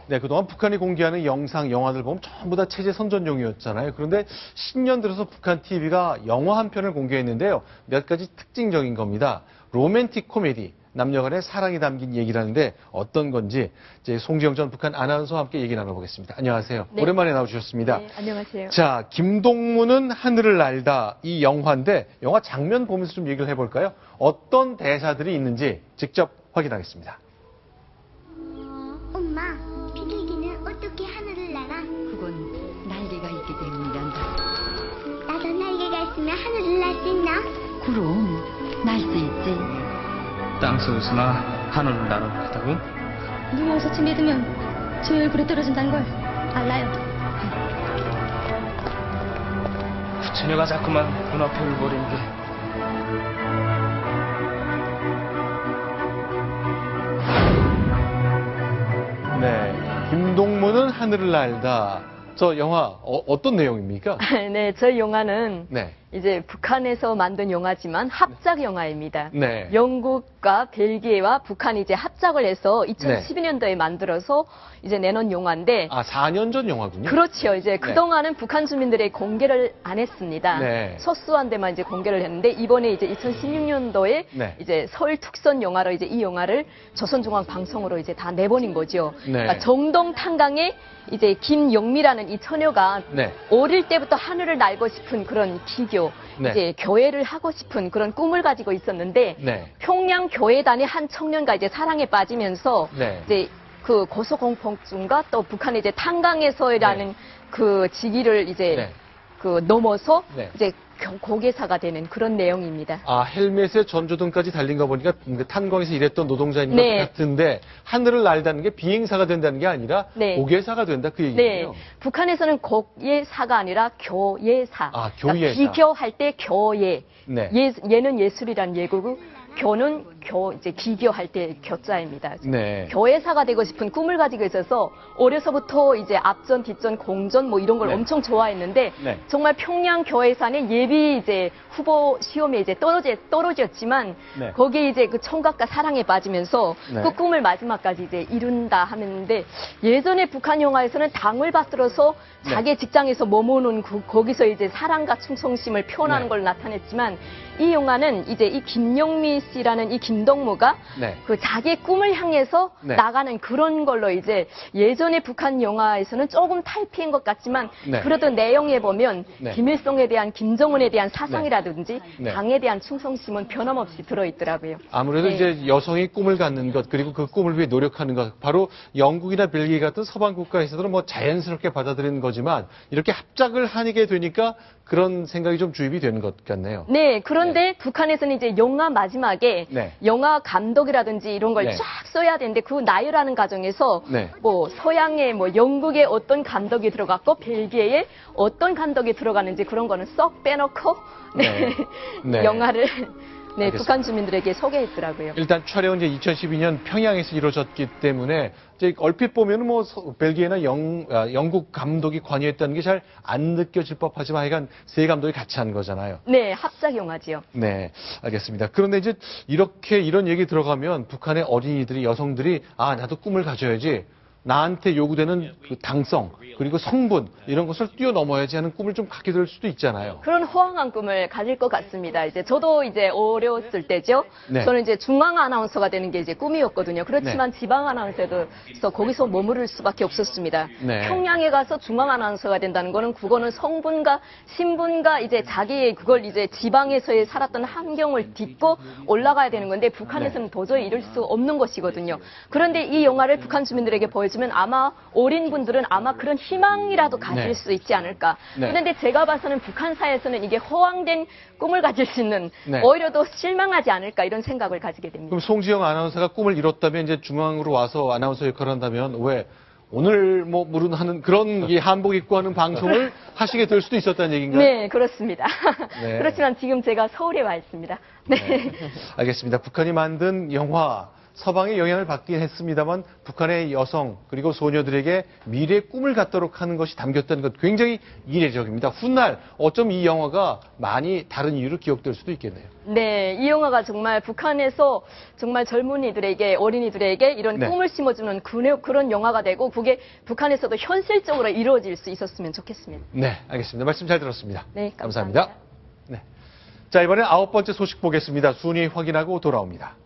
네, 그동안 북한이 공개하는 영상, 영화들 보면 전부 다 체제 선전용이었잖아요. 그런데 신년 들어서 북한 TV가 영화 한 편을 공개했는데요. 몇 가지 특징적인 겁니다. 로맨틱 코미디, 남녀 간의 사랑이 담긴 얘기라는데 어떤 건지 이제 송지영 전 북한 아나운서와 함께 얘기 나눠보겠습니다. 안녕하세요. 네. 오랜만에 나오셨습니다. 네, 안녕하세요. 자, 김동무는 하늘을 날다 이 영화인데 영화 장면 보면서 좀 얘기를 해볼까요? 어떤 대사들이 있는지 직접 확인하겠습니다. 엄마, 비둘기는 어떻게 하늘을 날아? 그건 날개가 있기 때문이란다. 나도 날개가 있으면 하늘을 날 수 있나? 그럼 날 수 있지. 땅속에서나 하늘을 나는 거다고? 누워서 믿으면 제 얼굴에 떨어진다는 걸 알아요. 부처녀가 자꾸만 눈앞에 울버리는 게. 네, 김동무는 하늘을 날다. 저 영화 어떤 내용입니까? 네, 저희 영화는 네. 이제 북한에서 만든 영화지만 합작 영화입니다. 네. 영국과 벨기에와 북한이 이제 합작을 해서 2012년도에 만들어서 이제 내놓은 영화인데. 아, 4년 전 영화군요. 그렇죠. 이제 그동안은 북한 주민들의 공개를 안 했습니다. 네. 소수한 데만 이제 공개를 했는데 이번에 이제 2016년도에 네. 이제 서울 특선 영화로 이제 이 영화를 조선중앙방송으로 이제 다 내보낸 거죠. 네. 그러니까 정동 탄강에 이제 김영미라는 이 처녀가 네. 어릴 때부터 하늘을 날고 싶은 그런 기교, 네. 이제 교회를 하고 싶은 그런 꿈을 가지고 있었는데 네. 평양 교회단의 한 청년과 이제 사랑에 빠지면서 네. 이제 그 고소공포증과 또 북한의 이제 탄강에서라는 그 직위를 이제 네. 그 넘어서 네. 이제 고개사가 되는 그런 내용입니다. 아, 헬멧에 전조등까지 달린 거 보니까 탄광에서 일했던 노동자인 것 네. 같은데 하늘을 날다는 게 비행사가 된다는 게 아니라 네. 고개사가 된다 그 네, 얘기예요. 북한에서는 고예사가 아니라 교예사. 아, 교예사. 그러니까 비교할 때 교예. 네. 예는 예술이란 예고고 교는 이제 기교할 때 교자입니다. 네. 교회사가 되고 싶은 꿈을 가지고 있어서 어려서부터 이제 앞전, 뒷전, 공전 뭐 이런 걸 네. 엄청 좋아했는데 네. 정말 평양 교회사는 예비 이제 후보 시험에 이제 떨어졌지만 네. 거기에 이제 그 총각과 사랑에 빠지면서 네. 그 꿈을 마지막까지 이제 이룬다 하는데 예전에 북한 영화에서는 당을 받들어서 네. 자기 직장에서 머무는 거기서 이제 사랑과 충성심을 표현하는 네. 걸 나타냈지만 이 영화는 이제 이 김영미 씨라는 이 김동무가 네. 그 자기의 꿈을 향해서 네. 나가는 그런 걸로 이제 예전에 북한 영화에서는 조금 탈피한 것 같지만 네. 그래도 내용에 보면 네. 김일성에 대한 김정은에 대한 사상이라든지 네. 당에 대한 충성심은 변함없이 들어있더라고요. 아무래도 네. 이제 여성이 꿈을 갖는 것 그리고 그 꿈을 위해 노력하는 것 바로 영국이나 벨기에 같은 서방 국가에서도 뭐 자연스럽게 받아들이는 거지만 이렇게 합작을 하게 되니까 그런 생각이 좀 주입이 되는 것 같네요. 네, 그런데 북한에서는 이제 영화 마지막에 네. 영화 감독이라든지 이런 걸 네. 쫙 써야 되는데 그 나열하는 과정에서 네. 뭐 서양의 뭐 영국의 어떤 감독이 들어갔고 벨기에의 어떤 감독이 들어가는지 그런 거는 쏙 빼놓고 네. 네. 영화를 네, 알겠습니다. 북한 주민들에게 소개했더라고요. 일단 촬영은 이제 2012년 평양에서 이루어졌기 때문에 이제 얼핏 보면은 뭐 벨기에나 영국 감독이 관여했다는 게 잘 안 느껴질 법하지만 하여간 세 감독이 같이 한 거잖아요. 네, 합작 영화지요. 네, 알겠습니다. 그런데 이제 이런 얘기 들어가면 북한의 어린이들이 여성들이 아 나도 꿈을 가져야지. 나한테 요구되는 그 당성 그리고 성분 이런 것을 뛰어넘어야지 하는 꿈을 좀 갖게 될 수도 있잖아요. 그런 호황한 꿈을 가질 것 같습니다. 이제 저도 이제 어려웠을 때죠. 네. 저는 이제 중앙 아나운서가 되는 게 이제 꿈이었거든요. 그렇지만 지방 아나운서에서 거기서 머무를 수밖에 없었습니다. 네. 평양에 가서 중앙 아나운서가 된다는 거는 그거는 성분과 신분과 이제 자기의 그걸 이제 지방에서의 살았던 환경을 딛고 올라가야 되는 건데 북한에서는 도저히 이룰 수 없는 것이거든요. 그런데 이 영화를 북한 주민들에게 보여주면 아마 어린 분들은 아마 그런 희망이라도 가질 네. 수 있지 않을까. 네. 그런데 제가 봐서는 북한 사회에서는 이게 허황된 꿈을 가질 수 있는 네. 오히려 더 실망하지 않을까 이런 생각을 가지게 됩니다. 그럼 송지영 아나운서가 꿈을 이뤘다면 이제 중앙으로 와서 아나운서 역할을 한다면 왜 오늘 뭐 무른하는 그런 이 한복 입고 하는 방송을 하시게 될 수도 있었다는 얘기인가요? 네, 그렇습니다. 네. 그렇지만 지금 제가 서울에 와 있습니다. 네. 네. 알겠습니다. 북한이 만든 영화 서방의 영향을 받긴 했습니다만 북한의 여성 그리고 소녀들에게 미래의 꿈을 갖도록 하는 것이 담겼다는 것 굉장히 이례적입니다. 훗날 어쩜 이 영화가 많이 다른 이유로 기억될 수도 있겠네요. 네, 이 영화가 정말 북한에서 정말 젊은이들에게, 어린이들에게 이런 네. 꿈을 심어주는 그런 영화가 되고 그게 북한에서도 현실적으로 이루어질 수 있었으면 좋겠습니다. 네, 알겠습니다. 말씀 잘 들었습니다. 네, 감사합니다. 네. 자, 이번엔 9번째 소식 보겠습니다. 순위 확인하고 돌아옵니다.